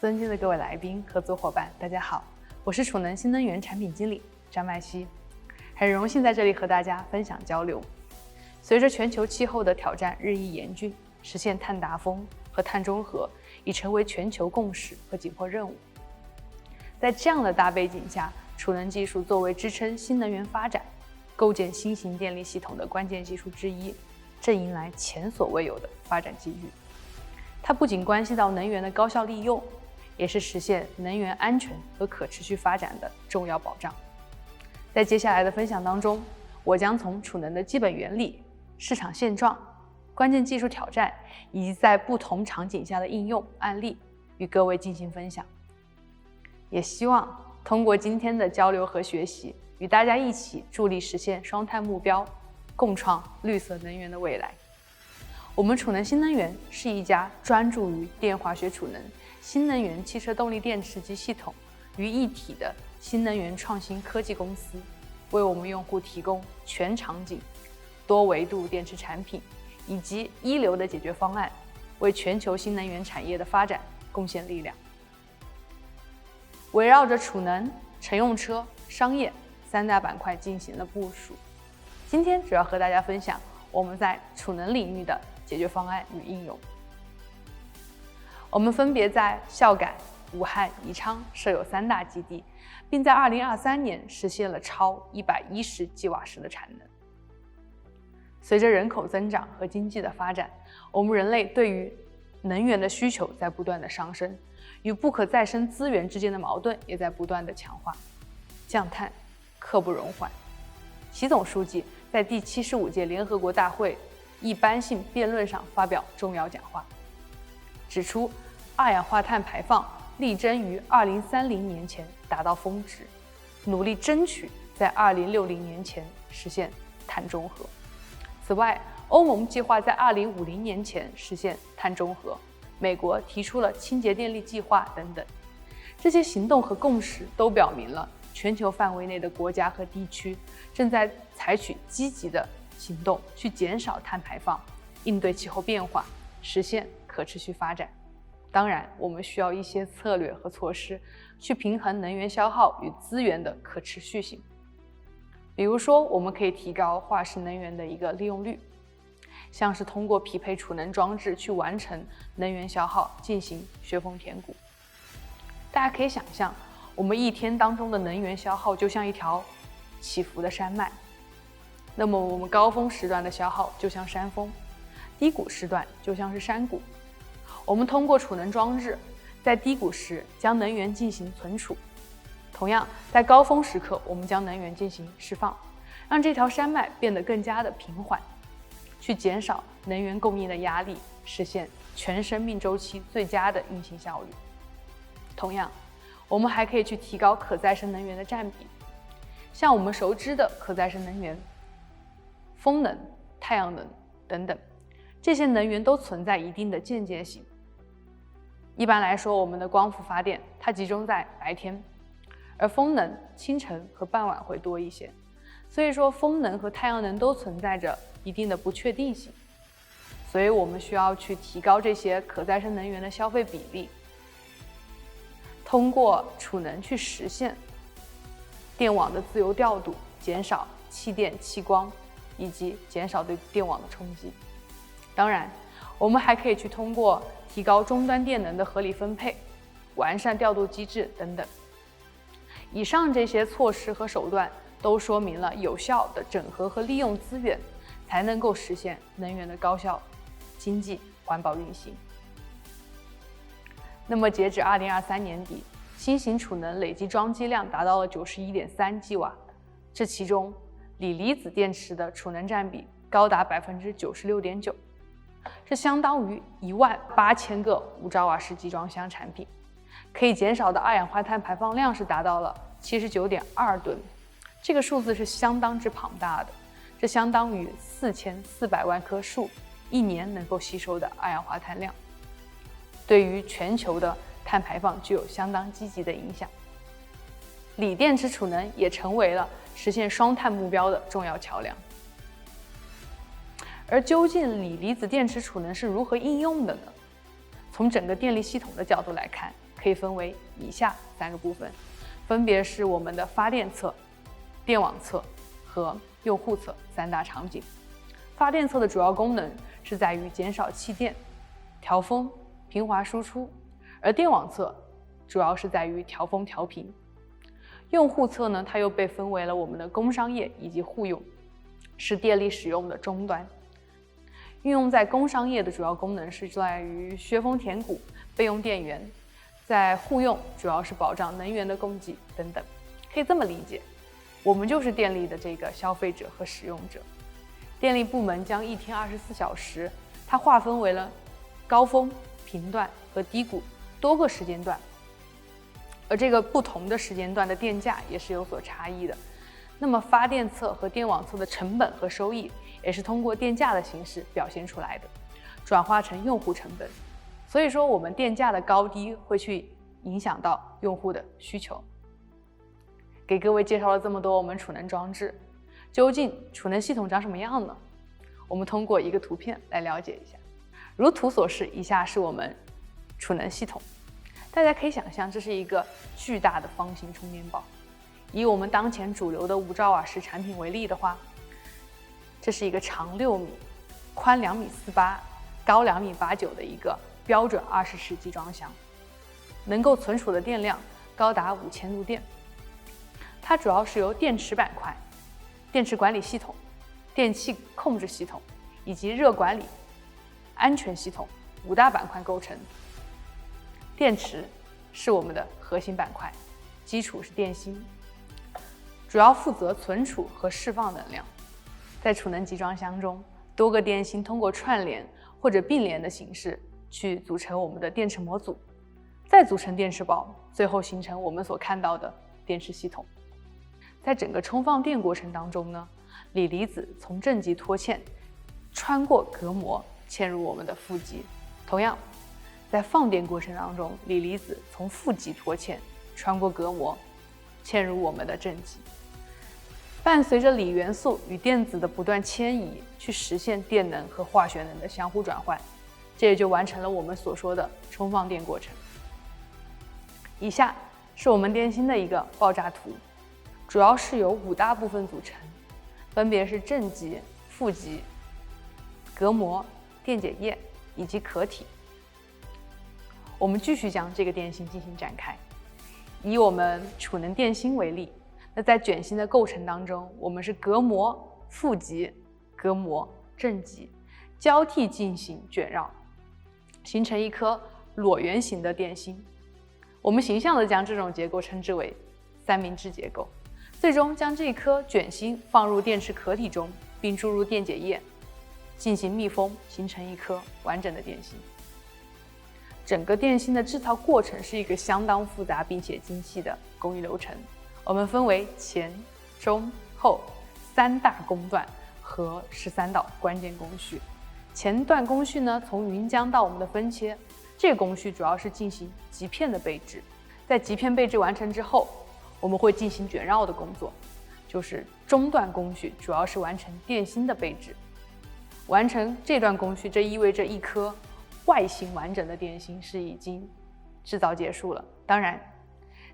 尊敬的各位来宾、合作伙伴，大家好，我是储能新能源产品经理张麦希，很荣幸在这里和大家分享交流。随着全球气候的挑战日益严峻，实现碳达峰和碳中和已成为全球共识和紧迫任务。在这样的大背景下，储能技术作为支撑新能源发展、构建新型电力系统的关键技术之一，正迎来前所未有的发展机遇。它不仅关系到能源的高效利用，也是实现能源安全和可持续发展的重要保障。在接下来的分享当中，我将从储能的基本原理、市场现状、关键技术挑战以及在不同场景下的应用案例与各位进行分享。也希望通过今天的交流和学习，与大家一起助力实现双碳目标，共创绿色能源的未来。我们储能新能源是一家专注于电化学储能、新能源汽车动力电池及系统于一体的新能源创新科技公司，为我们用户提供全场景、多维度电池产品以及一流的解决方案，为全球新能源产业的发展贡献力量。围绕着储能、乘用车、商业三大板块进行了部署。今天主要和大家分享我们在储能领域的解决方案与应用。我们分别在孝感、武汉、宜昌设有3大基地，并在2023年实现了超110吉瓦时的产能。随着人口增长和经济的发展，我们人类对于能源的需求在不断的上升，与不可再生资源之间的矛盾也在不断的强化。降碳刻不容缓。习总书记在第75届联合国大会一般性辩论上发表重要讲话，指出二氧化碳排放力争于2030年前达到峰值，努力争取在2060年前实现碳中和。此外，欧盟计划在2050年前实现碳中和，美国提出了清洁电力计划等等。这些行动和共识都表明了全球范围内的国家和地区正在采取积极的行动去减少碳排放，应对气候变化，实现可持续发展。当然，我们需要一些策略和措施去平衡能源消耗与资源的可持续性。比如说，我们可以提高化石能源的一个利用率，像是通过匹配储能装置去完成能源消耗，进行削峰填谷。大家可以想象，我们一天当中的能源消耗就像一条起伏的山脉，那么我们高峰时段的消耗就像山峰，低谷时段就像是山谷。我们通过储能装置在低谷时将能源进行存储，同样在高峰时刻我们将能源进行释放，让这条山脉变得更加的平缓，去减少能源供应的压力，实现全生命周期最佳的运行效率。同样，我们还可以去提高可再生能源的占比，像我们熟知的可再生能源、风能、太阳能等等，这些能源都存在一定的间接性。一般来说，我们的光伏发电它集中在白天，而风能清晨和傍晚会多一些，所以说风能和太阳能都存在着一定的不确定性，所以我们需要去提高这些可再生能源的消费比例，通过储能去实现电网的自由调度，减少弃电弃光，以及减少对电网的冲击。当然，我们还可以去通过提高终端电能的合理分配，完善调度机制等等。以上这些措施和手段都说明了有效的整合和利用资源，才能够实现能源的高效、经济、环保运行。那么截止2023年底，新型储能累计装机量达到了91.3吉瓦，这其中锂离子电池的储能占比高达96.9%，这相当于18000个5兆瓦时集装箱产品，可以减少的二氧化碳排放量是达到了79.2吨，这个数字是相当之庞大的，这相当于4400万棵树一年能够吸收的二氧化碳量，对于全球的碳排放具有相当积极的影响。锂电池储能也成为了实现双碳目标的重要桥梁。而究竟锂离子电池储能是如何应用的呢？从整个电力系统的角度来看，可以分为以下3个部分，分别是我们的发电侧、电网侧和用户侧3大场景。发电侧的主要功能是在于减少弃电、调峰、平滑输出，而电网侧主要是在于调峰调频。用户侧呢，它又被分为了我们的工商业以及户用，是电力使用的终端。运用在工商业的主要功能是在于削峰填谷、备用电源，在户用主要是保障能源的供给等等。可以这么理解，我们就是电力的这个消费者和使用者。电力部门将一天24小时，它划分为了高峰、频段和低谷多个时间段，而这个不同的时间段的电价也是有所差异的。那么发电侧和电网侧的成本和收益也是通过电价的形式表现出来的，转化成用户成本。所以说我们电价的高低会去影响到用户的需求。给各位介绍了这么多我们储能装置，究竟储能系统长什么样呢？我们通过一个图片来了解一下。如图所示，以下是我们储能系统。大家可以想象，这是一个巨大的方形充电宝。以我们当前主流的5兆瓦时产品为例的话，这是一个长6米、宽2.48米、高2.89米的一个标准20式集装箱，能够存储的电量高达5000度电。它主要是由电池板块、电池管理系统、电气控制系统以及热管理、安全系统5大板块构成。电池是我们的核心板块，基础是电芯，主要负责存储和释放能量。在储能集装箱中，多个电芯通过串联或者并联的形式去组成我们的电池模组，再组成电池包，最后形成我们所看到的电池系统。在整个充放电过程当中呢，锂离子从正极脱嵌，穿过隔膜嵌入我们的负极。同样，在放电过程当中，锂离子从负极脱嵌，穿过隔膜嵌入我们的正极。伴随着锂元素与电子的不断迁移，去实现电能和化学能的相互转换，这也就完成了我们所说的充放电过程。以下是我们电芯的一个爆炸图，主要是由5大部分组成，分别是正极、负极、隔膜、电解液以及壳体。我们继续将这个电芯进行展开。以我们储能电芯为例，那在卷芯的构成当中，我们是隔膜、负极、隔膜、正极交替进行卷绕，形成一颗椭圆形的电芯。我们形象地将这种结构称之为三明治结构。最终将这颗卷芯放入电池壳体中，并注入电解液进行密封，形成一颗完整的电芯。整个电芯的制造过程是一个相当复杂并且精细的工艺流程，我们分为前、中、后3大工段和13道关键工序。前段工序呢，从云浆到我们的分切，这个工序主要是进行极片的备制。在极片备制完成之后，我们会进行卷绕的工作，就是中段工序，主要是完成电芯的备制。完成这段工序，这意味着一颗外形完整的电芯是已经制造结束了。当然，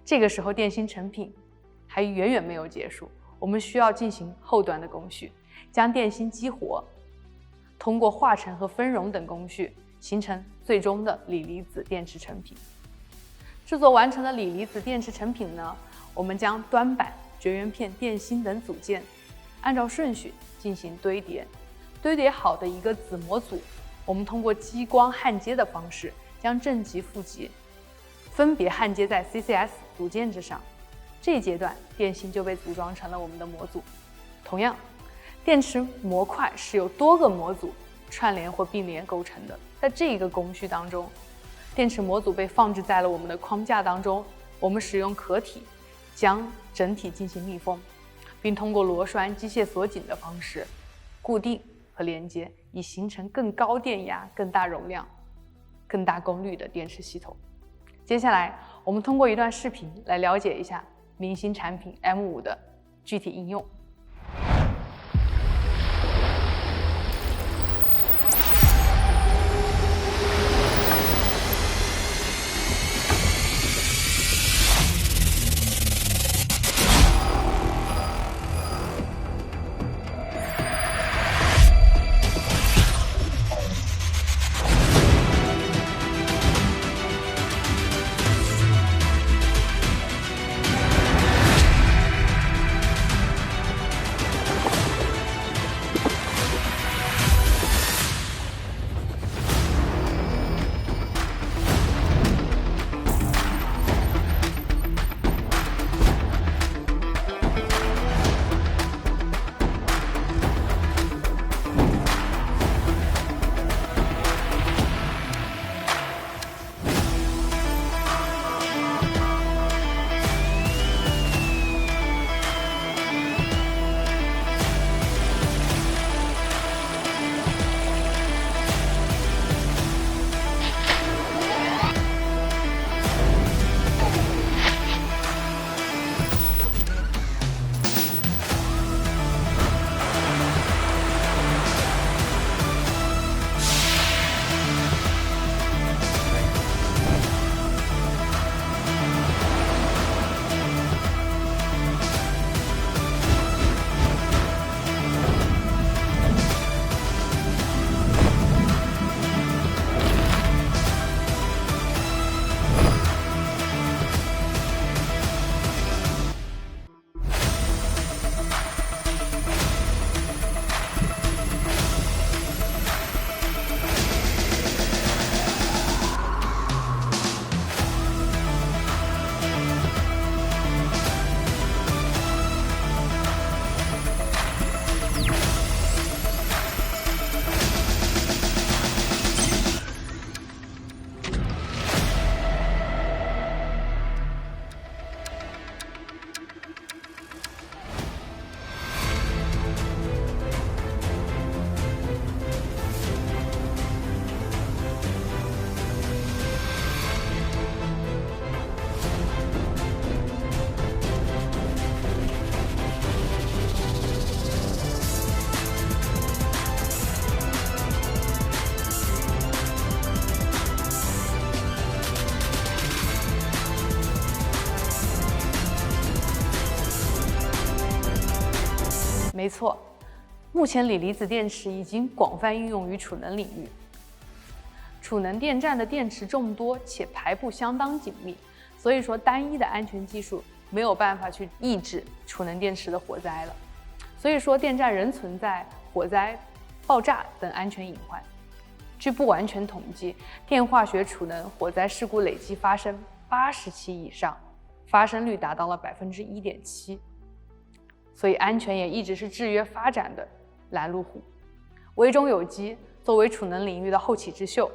这个时候电芯成品还远远没有结束，我们需要进行后端的工序，将电芯激活，通过化成和分熔等工序，形成最终的锂离子电池成品。制作完成的锂离子电池成品呢，我们将端板、绝缘片、电芯等组件按照顺序进行堆叠。堆叠好的一个子模组，我们通过激光焊接的方式，将正极、负极分别焊接在 CCS 组件之上。这一阶段，电芯就被组装成了我们的模组。同样，电池模块是由多个模组串联或并联构成的。在这一个工序当中，电池模组被放置在了我们的框架当中，我们使用壳体将整体进行密封，并通过螺栓、机械锁紧的方式固定和连接，以形成更高电压、更大容量、更大功率的电池系统。接下来，我们通过一段视频来了解一下明星产品 M5 的具体应用。没错，目前锂离子电池已经广泛应用于储能领域。储能电站的电池众多且排布相当紧密，所以说单一的安全技术没有办法去抑制储能电池的火灾了。所以说电站仍存在火灾、爆炸等安全隐患。据不完全统计，电化学储能火灾事故累计发生80起以上，发生率达到了1.7%。所以安全也一直是制约发展的拦路虎。危中有机，作为储能领域的后起之秀，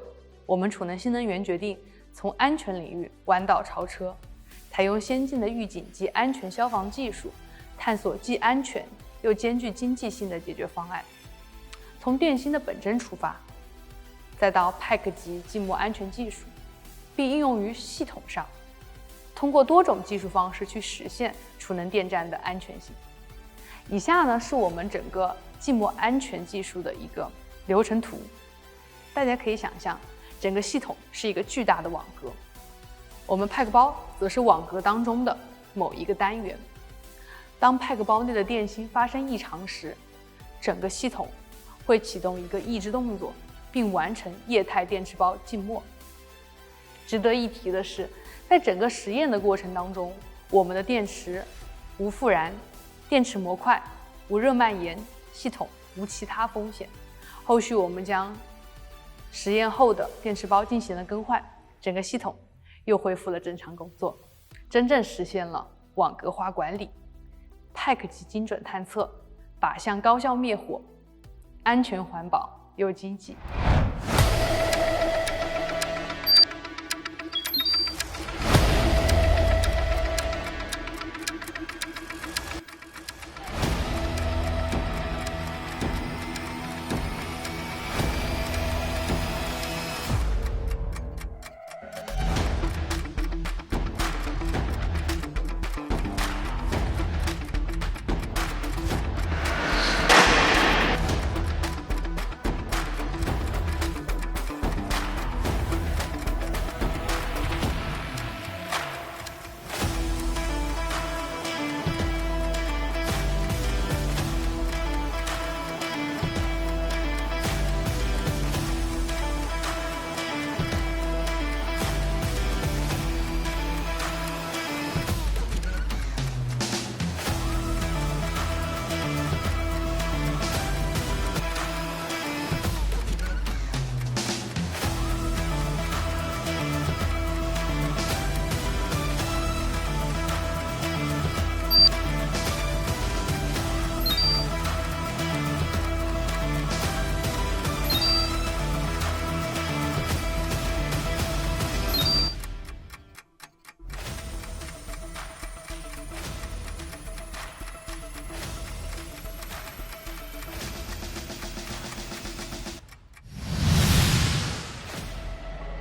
我们储能新能源决定从安全领域弯道超车，采用先进的预警及安全消防技术，探索既安全又兼具经济性的解决方案。从电芯的本真出发，再到 PAC 级静默安全技术，并应用于系统上，通过多种技术方式去实现储能电站的安全性。以下呢是我们整个静默安全技术的一个流程图，大家可以想象，整个系统是一个巨大的网格，我们 PAC 包则是网格当中的某一个单元。当 PAC 包内的电芯发生异常时，整个系统会启动一个抑制动作，并完成液态电池包静默。值得一提的是，在整个实验的过程当中，我们的电池无复燃，电池模块无热蔓延，系统无其他风险。后续我们将实验后的电池包进行了更换，整个系统又恢复了正常工作，真正实现了网格化管理、PAC 级精准探测、靶向高效灭火，安全环保又经济。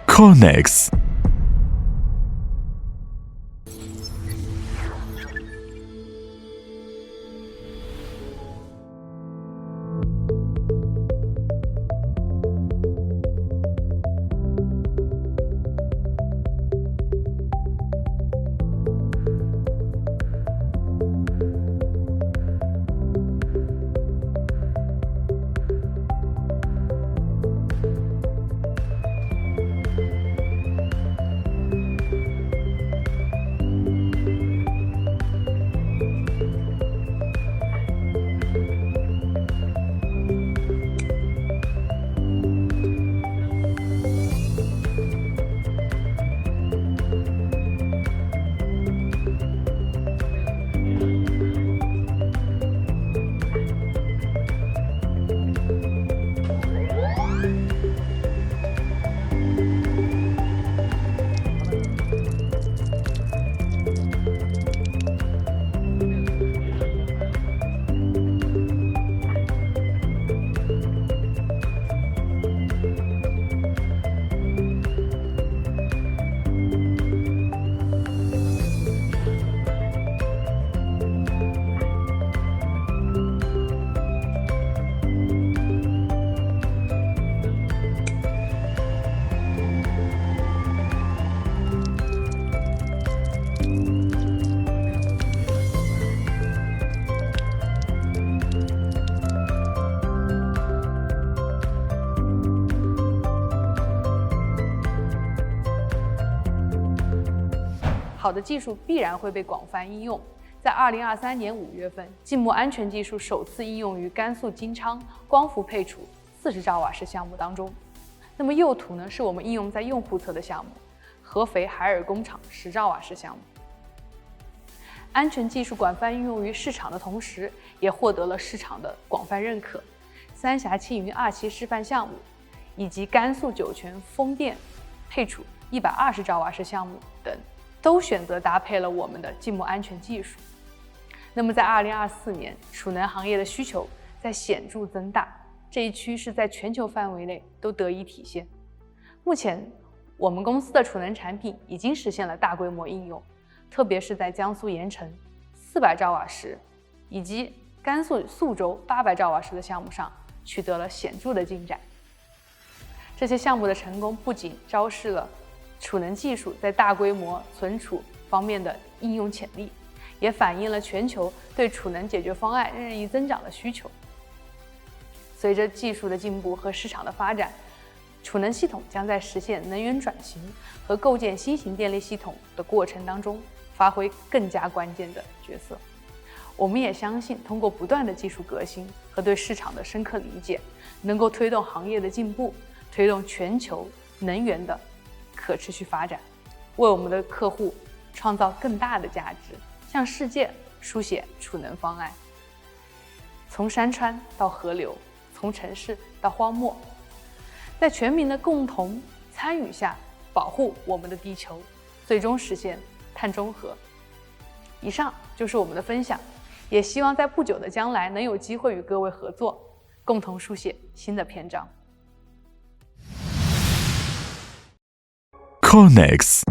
Connex 好的技术必然会被广泛应用。在2023年5月份，静默安全技术首次应用于甘肃金昌光伏配储40兆瓦时项目当中。那么右图呢，是我们应用在用户侧的项目，合肥海尔工厂10兆瓦时项目。安全技术广泛应用于市场的同时，也获得了市场的广泛认可。三峡庆云2期示范项目，以及甘肃酒泉风电配储120兆瓦时项目等，都选择搭配了我们的静默安全技术。那么在2024年，储能行业的需求在显著增大，这一趋势在全球范围内都得以体现。目前，我们公司的储能产品已经实现了大规模应用，特别是在江苏盐城400兆瓦时以及甘肃肃州800兆瓦时的项目上取得了显著的进展。这些项目的成功不仅昭示了储能技术在大规模存储方面的应用潜力，也反映了全球对储能解决方案日益增长的需求。随着技术的进步和市场的发展，储能系统将在实现能源转型和构建新型电力系统的过程当中发挥更加关键的角色。我们也相信，通过不断的技术革新和对市场的深刻理解，能够推动行业的进步，推动全球能源的可持续发展，为我们的客户创造更大的价值，向世界书写储能方案。从山川到河流，从城市到荒漠，在全民的共同参与下，保护我们的地球，最终实现碳中和。以上就是我们的分享，也希望在不久的将来能有机会与各位合作，共同书写新的篇章。Connex